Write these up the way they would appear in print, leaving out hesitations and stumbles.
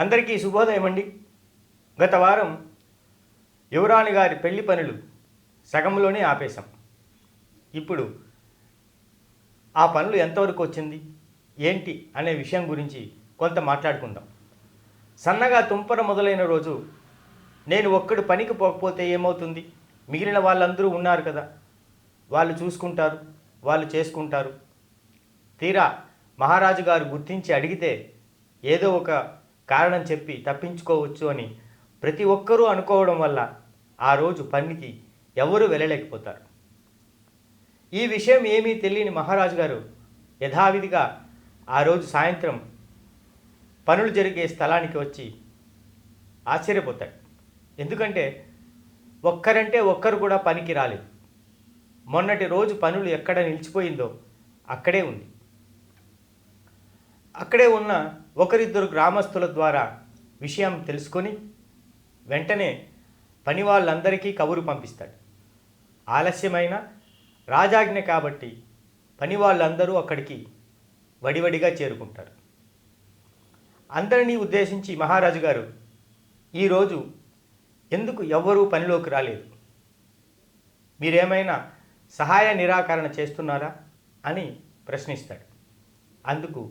అందరికీ శుభోదయం అండి. గత వారం యువరాణి గారి పెళ్లి పనులు సగంలోనే ఆపేశాం. ఇప్పుడు ఆ పనులు ఎంతవరకు వచ్చింది ఏంటి అనే విషయం గురించి కొంత మాట్లాడుకుందాం. సన్నగా తుంపర మొదలైన రోజు నేను ఒక్కడు పనికి పోకపోతే ఏమవుతుంది? మిగిలిన వాళ్ళందరూ ఉన్నారు కదా, వాళ్ళు చూసుకుంటారు, వాళ్ళు చేసుకుంటారు. తీరా మహారాజు గారు గుర్తించి అడిగితే ఏదో ఒక కారణం చెప్పి తప్పించుకోవచ్చు అని ప్రతి ఒక్కరూ అనుకోవడం వల్ల ఆ రోజు పనికి ఎవరూ వెళ్ళలేకపోతారు. ఈ విషయం ఏమీ తెలియని మహారాజు గారు యథావిధిగా ఆ రోజు సాయంత్రం పనులు జరిగే స్థలానికి వచ్చి ఆశ్చర్యపోతాడు. ఎందుకంటే ఒక్కరంటే ఒక్కరు కూడా పనికి రాలేదు. మొన్నటి రోజు పనులు ఎక్కడ నిలిచిపోయిందో అక్కడే ఉంది. అక్కడే ఉన్న ఒకరిద్దరు గ్రామస్తుల ద్వారా విషయం తెలుసుకొని వెంటనే పని వాళ్ళందరికీ కబురు పంపిస్తాడు. ఆలస్యమైన రాజాజ్ఞ కాబట్టి పని వాళ్ళందరూ అక్కడికి వడివడిగా చేరుకుంటారు. అందరినీ ఉద్దేశించి మహారాజు గారు, ఈరోజు ఎందుకు ఎవ్వరూ పనిలోకి రాలేదు? మీరేమైనా సహాయ నిరాకరణ చేస్తున్నారా అని ప్రశ్నిస్తాడు. అందుకు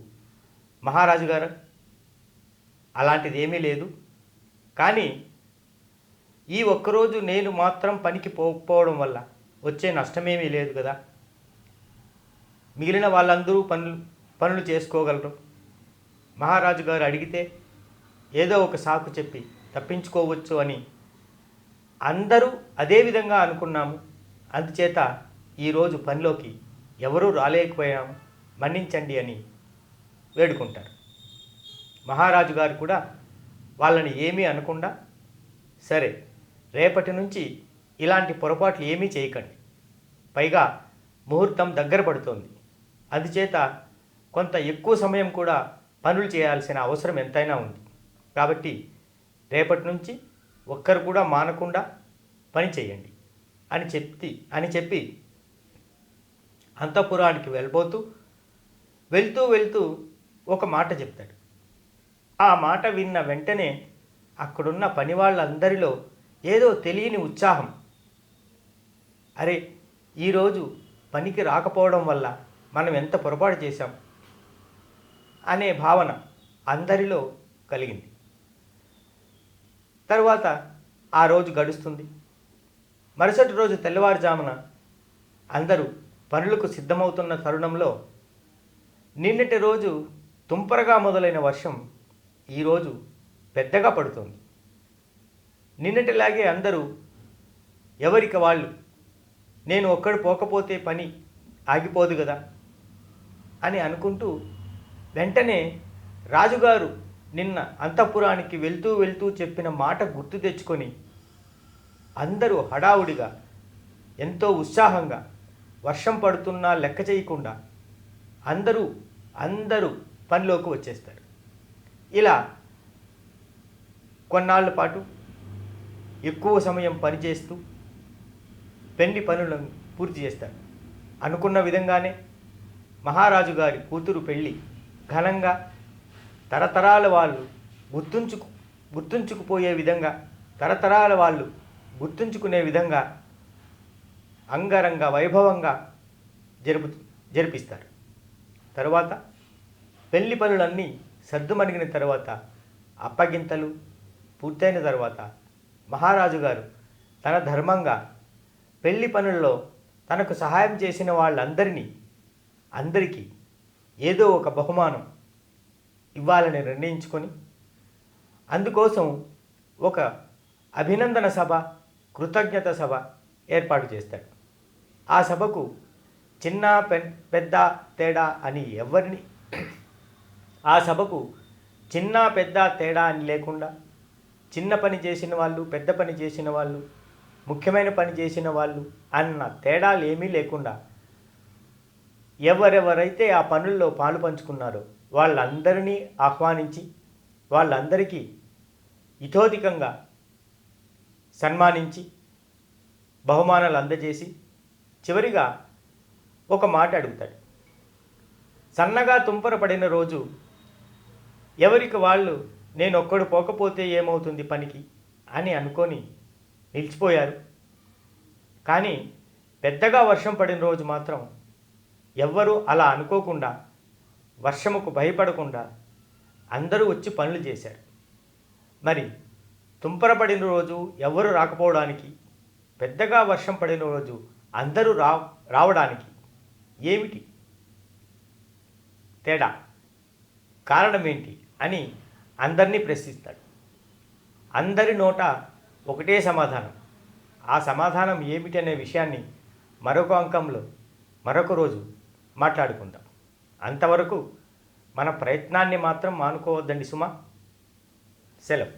మహారాజు గారు, అలాంటిది ఏమీ లేదు, కానీ ఈ ఒక్కరోజు నేను మాత్రం పనికి పోకపోవడం వల్ల వచ్చే నష్టమేమీ లేదు కదా. మిగిలిన వాళ్ళందరూ పనులు చేసుకోగలరు. మహారాజు గారు అడిగితే ఏదో ఒక సాకు చెప్పి తప్పించుకోవచ్చు అని అందరూ అదే విధంగా అనుకున్నాము. అందుచేత ఈరోజు పనిలోకి ఎవరూ రాలేకపోయాము, మన్నించండి అని వేడుకుంటారు. మహారాజు గారు కూడా వాళ్ళని ఏమీ అనకుండా, సరే, రేపటి నుంచి ఇలాంటి పొరపాట్లు ఏమీ చేయకండి, పైగా ముహూర్తం దగ్గర పడుతోంది, అందుచేత కొంత ఎక్కువ సమయం కూడా పనులు చేయాల్సిన అవసరం ఎంతైనా ఉంది, కాబట్టి రేపటి నుంచి ఒక్కరు కూడా మానకుండా పని చేయండి అని చెప్పి అంతఃపురానికి వెళ్తూ ఒక మాట చెప్తాడు. ఆ మాట విన్న వెంటనే అక్కడున్న పని వాళ్ళందరిలో ఏదో తెలియని ఉత్సాహం, అరే, ఈరోజు పనికి రాకపోవడం వల్ల మనం ఎంత పొరపాటు చేశాం అనే భావన అందరిలో కలిగింది. తరువాత ఆ రోజు గడుస్తుంది. మరుసటి రోజు తెల్లవారుజామున అందరూ పనులకు సిద్ధమవుతున్న తరుణంలో నిన్నటి రోజు తుంపరగా మొదలైన వర్షం ఈరోజు పెద్దగా పడుతుంది. నిన్నటిలాగే అందరూ ఎవరికి వాళ్ళు, నేను ఒక్కడు పోకపోతే పని ఆగిపోదు కదా అని అనుకుంటూ వెంటనే రాజుగారు నిన్న అంతఃపురానికి వెళ్తూ చెప్పిన మాట గుర్తు తెచ్చుకొని అందరూ హడావుడిగా ఎంతో ఉత్సాహంగా వర్షం పడుతున్నా లెక్క చేయకుండా అందరూ పనిలోకి వచ్చేస్తారు. ఇలా కొన్నాళ్ళ పాటు ఎక్కువ సమయం పనిచేస్తూ పెళ్లి పనులను పూర్తి చేస్తారు. అనుకున్న విధంగానే మహారాజు గారి కూతురు పెళ్ళి ఘనంగా తరతరాల వాళ్ళు గుర్తుంచుకుపోయే విధంగా, తరతరాల వాళ్ళు గుర్తుంచుకునే విధంగా అంగరంగ వైభవంగా జరిపిస్తారు. తరువాత పెళ్లి పనులన్నీ సర్దుమణిగిన తర్వాత, అప్పగింతలు పూర్తయిన తర్వాత మహారాజు గారు తన ధర్మంగా పెళ్లి పనుల్లో తనకు సహాయం చేసిన అందరికీ ఏదో ఒక బహుమానం ఇవ్వాలని నిర్ణయించుకొని అందుకోసం ఒక అభినందన సభ, కృతజ్ఞత సభ ఏర్పాటు చేస్తాడు. ఆ సభకు చిన్న పెద్ద తేడా అని లేకుండా, చిన్న పని చేసిన వాళ్ళు, పెద్ద పని చేసిన వాళ్ళు, ముఖ్యమైన పని చేసిన వాళ్ళు అన్న తేడాలు ఏమీ లేకుండా ఎవరెవరైతే ఆ పనుల్లో పాలు పంచుకున్నారో వాళ్ళందరినీ ఆహ్వానించి వాళ్ళందరికీ ఇతోధికంగా సన్మానించి బహుమానాలు అందజేసి చివరిగా ఒక మాట అడుగుతాడు. సన్నగా తుంపర పడిన రోజు ఎవరికి వాళ్ళు నేను ఒక్కడు పోకపోతే ఏమవుతుంది పనికి అని అనుకొని నిలిచిపోయారు. కానీ పెద్దగా వర్షం పడిన రోజు మాత్రం ఎవ్వరూ అలా అనుకోకుండా, వర్షముకు భయపడకుండా అందరూ వచ్చి పనులు చేశారు. మరి తుంపర పడిన రోజు ఎవ్వరూ రాకపోవడానికి, పెద్దగా వర్షం పడిన రోజు అందరూ రావడానికి ఏమిటి తేడా, కారణం ఏంటి అని అందరినీ ప్రశ్నిస్తాడు. అందరి నోట ఒకటే సమాధానం. ఆ సమాధానం ఏమిటి అనే విషయాన్ని మరొక అంకంలో మరొక రోజు మాట్లాడుకుందాం. అంతవరకు మన ప్రయత్నాన్ని మాత్రం మానుకోవద్దండి సుమా. సెలవు.